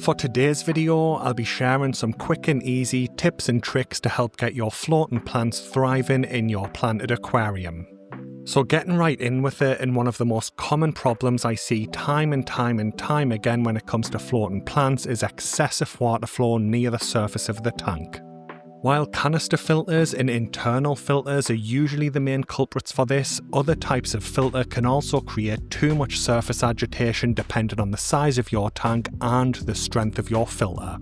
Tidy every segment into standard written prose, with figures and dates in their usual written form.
For today's video, I'll be sharing some quick and easy tips and tricks to help get your floating plants thriving in your planted aquarium. So getting right in with it, and one of the most common problems I see time and time again when it comes to floating plants is excessive water flow near the surface of the tank. While canister filters and internal filters are usually the main culprits for this, other types of filter can also create too much surface agitation depending on the size of your tank and the strength of your filter.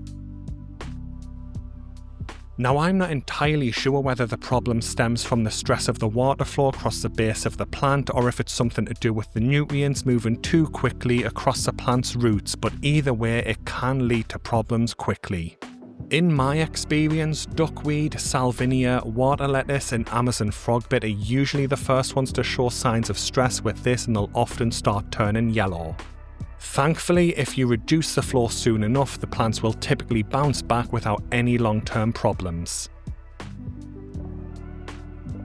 Now, I'm not entirely sure whether the problem stems from the stress of the water flow across the base of the plant or if it's something to do with the nutrients moving too quickly across the plant's roots, but either way it can lead to problems quickly. In my experience, duckweed, salvinia, water lettuce and Amazon frogbit are usually the first ones to show signs of stress with this, and they'll often start turning yellow. Thankfully, if you reduce the flow soon enough, the plants will typically bounce back without any long-term problems.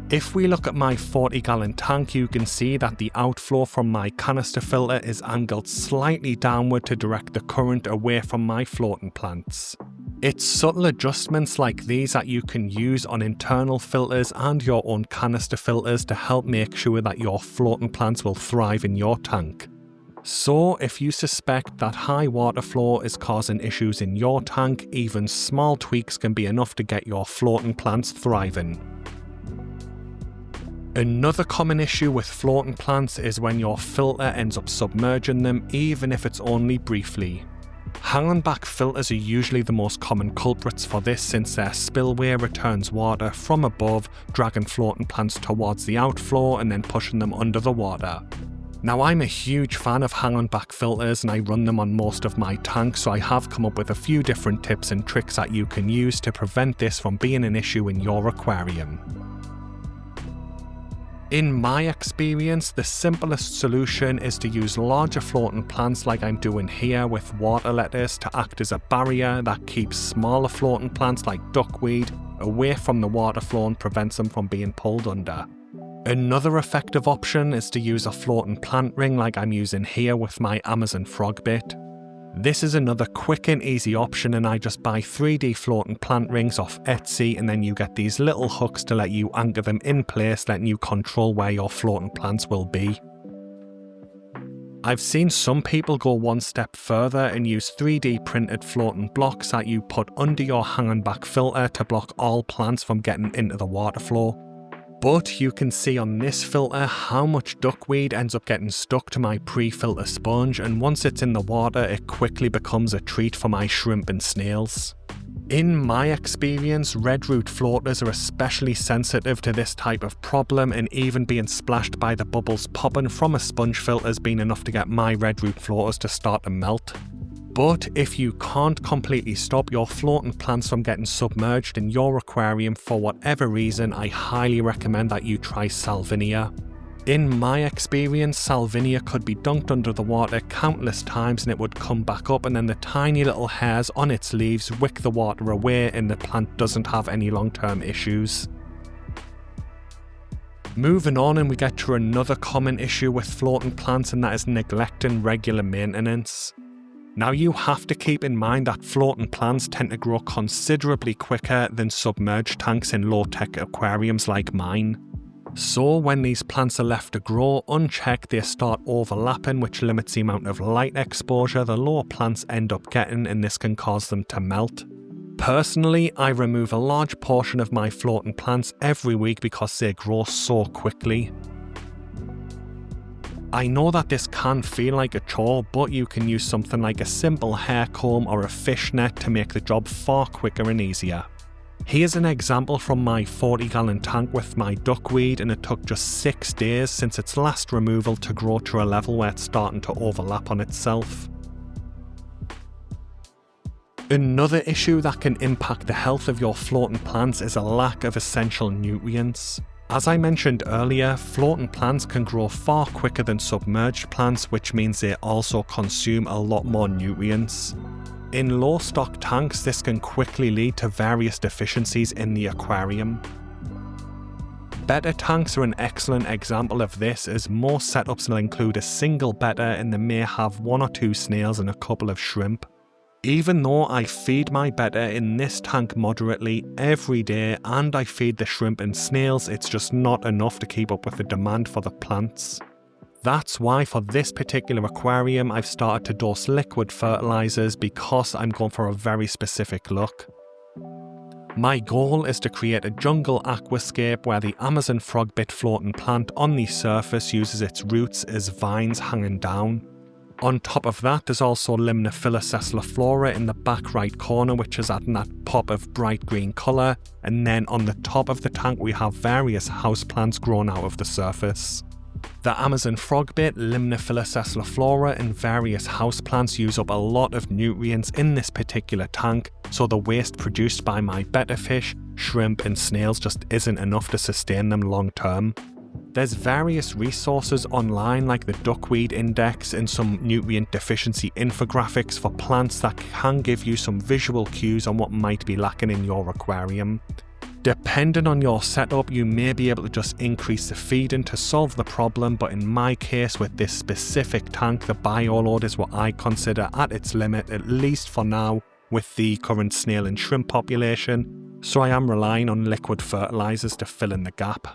If we look at my 40-gallon tank, you can see that the outflow from my canister filter is angled slightly downward to direct the current away from my floating plants. It's subtle adjustments like these that you can use on internal filters and your own canister filters to help make sure that your floating plants will thrive in your tank. So, if you suspect that high water flow is causing issues in your tank, even small tweaks can be enough to get your floating plants thriving. Another common issue with floating plants is when your filter ends up submerging them, even if it's only briefly. Hanging back filters are usually the most common culprits for this, since their spillway returns water from above, dragging floating plants towards the outflow and then pushing them under the water. Now, I'm a huge fan of hanging back filters and I run them on most of my tanks, so I have come up with a few different tips and tricks that you can use to prevent this from being an issue in your aquarium. In my experience, the simplest solution is to use larger floating plants like I'm doing here with water lettuce to act as a barrier that keeps smaller floating plants like duckweed away from the water flow and prevents them from being pulled under. Another effective option is to use a floating plant ring like I'm using here with my Amazon frogbit. This is another quick and easy option, and I just buy 3D floating plant rings off Etsy, and then you get these little hooks to let you anchor them in place, letting you control where your floating plants will be. I've seen some people go one step further and use 3D printed floating blocks that you put under your hanging back filter to block all plants from getting into the water flow. But you can see on this filter how much duckweed ends up getting stuck to my pre-filter sponge, and once it's in the water it quickly becomes a treat for my shrimp and snails. In my experience, red root floaters are especially sensitive to this type of problem, and even being splashed by the bubbles popping from a sponge filter has been enough to get my red root floaters to start to melt. But if you can't completely stop your floating plants from getting submerged in your aquarium for whatever reason, I highly recommend that you try salvinia. In my experience, salvinia could be dunked under the water countless times and it would come back up, and then the tiny little hairs on its leaves wick the water away and the plant doesn't have any long-term issues. Moving on, and we get to another common issue with floating plants, and that is neglecting regular maintenance. Now, you have to keep in mind that floating plants tend to grow considerably quicker than submerged tanks in low-tech aquariums like mine. So when these plants are left to grow unchecked, they start overlapping, which limits the amount of light exposure the lower plants end up getting, and this can cause them to melt. Personally, I remove a large portion of my floating plants every week because they grow so quickly. I know that this can feel like a chore, but you can use something like a simple hair comb or a fishnet to make the job far quicker and easier. Here's an example from my 40-gallon tank with my duckweed, and it took just 6 days since its last removal to grow to a level where it's starting to overlap on itself. Another issue that can impact the health of your floating plants is a lack of essential nutrients. As I mentioned earlier, floating plants can grow far quicker than submerged plants, which means they also consume a lot more nutrients. In low stock tanks, this can quickly lead to various deficiencies in the aquarium. Better tanks are an excellent example of this, as most setups will include a single betta and they may have 1 or 2 snails and a couple of shrimp. Even though I feed my betta in this tank moderately every day and I feed the shrimp and snails, it's just not enough to keep up with the demand for the plants. That's why for this particular aquarium I've started to dose liquid fertilizers because I'm going for a very specific look. My goal is to create a jungle aquascape where the Amazon frogbit floating plant on the surface uses its roots as vines hanging down. On top of that, there's also Limnophila flora in the back right corner, which is adding that pop of bright green colour, and then on the top of the tank we have various houseplants grown out of the surface. The Amazon frogbit, Limnophila flora, and various houseplants use up a lot of nutrients in this particular tank, so the waste produced by my betta fish, shrimp and snails just isn't enough to sustain them long term. There's various resources online like the duckweed index and some nutrient deficiency infographics for plants that can give you some visual cues on what might be lacking in your aquarium. Depending on your setup, you may be able to just increase the feeding to solve the problem, but in my case with this specific tank, the bioload is what I consider at its limit, at least for now, with the current snail and shrimp population, so I am relying on liquid fertilizers to fill in the gap.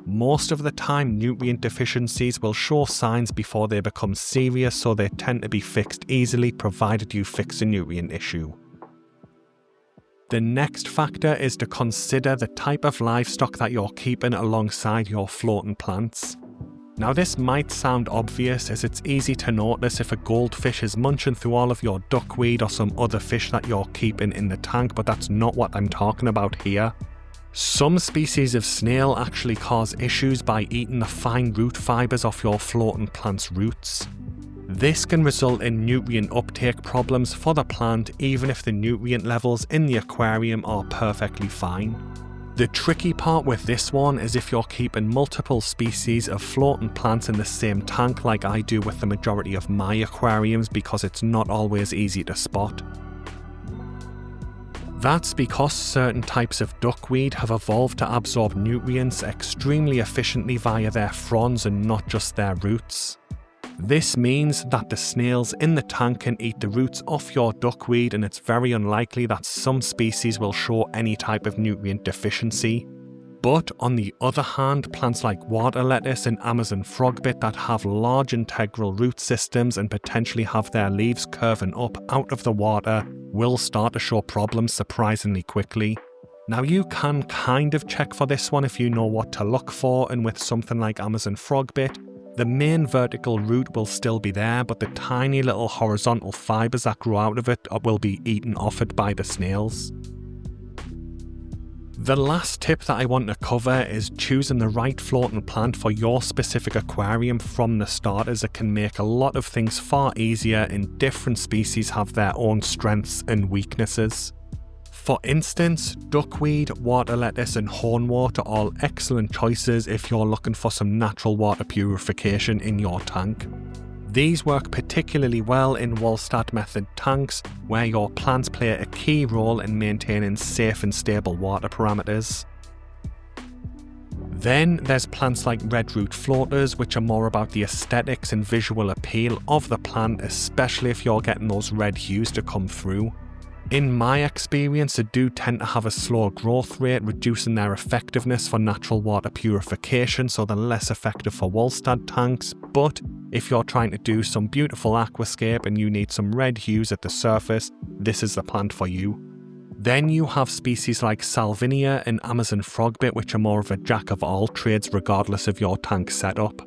Most of the time, nutrient deficiencies will show signs before they become serious, so they tend to be fixed easily provided you fix the nutrient issue. The next factor is to consider the type of livestock that you're keeping alongside your floating plants. Now this might sound obvious, as it's easy to notice if a goldfish is munching through all of your duckweed or some other fish that you're keeping in the tank, but that's not what I'm talking about here. Some species of snail actually cause issues by eating the fine root fibres off your floating plant's roots. This can result in nutrient uptake problems for the plant even if the nutrient levels in the aquarium are perfectly fine. The tricky part with this one is if you're keeping multiple species of floating plants in the same tank like I do with the majority of my aquariums, because it's not always easy to spot. That's because certain types of duckweed have evolved to absorb nutrients extremely efficiently via their fronds and not just their roots. This means that the snails in the tank can eat the roots off your duckweed, and it's very unlikely that some species will show any type of nutrient deficiency. But on the other hand, plants like water lettuce and Amazon frogbit that have large integral root systems and potentially have their leaves curving up out of the water will start to show problems surprisingly quickly. Now you can kind of check for this one if you know what to look for, and with something like Amazon frogbit, the main vertical root will still be there, but the tiny little horizontal fibres that grow out of it will be eaten off it by the snails. The last tip that I want to cover is choosing the right floating plant for your specific aquarium from the start, as it can make a lot of things far easier, and different species have their own strengths and weaknesses. For instance, duckweed, water lettuce and hornwort are all excellent choices if you're looking for some natural water purification in your tank. These work particularly well in Wallstadt method tanks, where your plants play a key role in maintaining safe and stable water parameters. Then there's plants like red root floaters, which are more about the aesthetics and visual appeal of the plant, especially if you're getting those red hues to come through. In my experience, they do tend to have a slower growth rate, reducing their effectiveness for natural water purification, so they're less effective for Wallstadt tanks. But if you're trying to do some beautiful aquascape and you need some red hues at the surface, this is the plant for you. Then you have species like salvinia and Amazon frogbit, which are more of a jack of all trades regardless of your tank setup.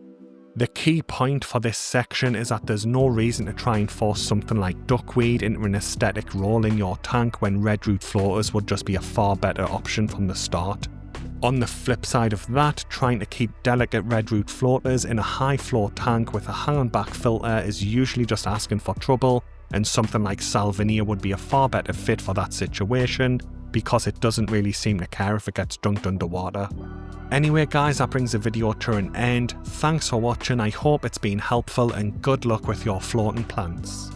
The key point for this section is that there's no reason to try and force something like duckweed into an aesthetic role in your tank when red root floaters would just be a far better option from the start. On the flip side of that, trying to keep delicate red root floaters in a high flow tank with a hang back filter is usually just asking for trouble, and something like salvinia would be a far better fit for that situation, because it doesn't really seem to care if it gets dunked underwater. Anyway guys, that brings the video to an end. Thanks for watching, I hope it's been helpful, and good luck with your floating plants.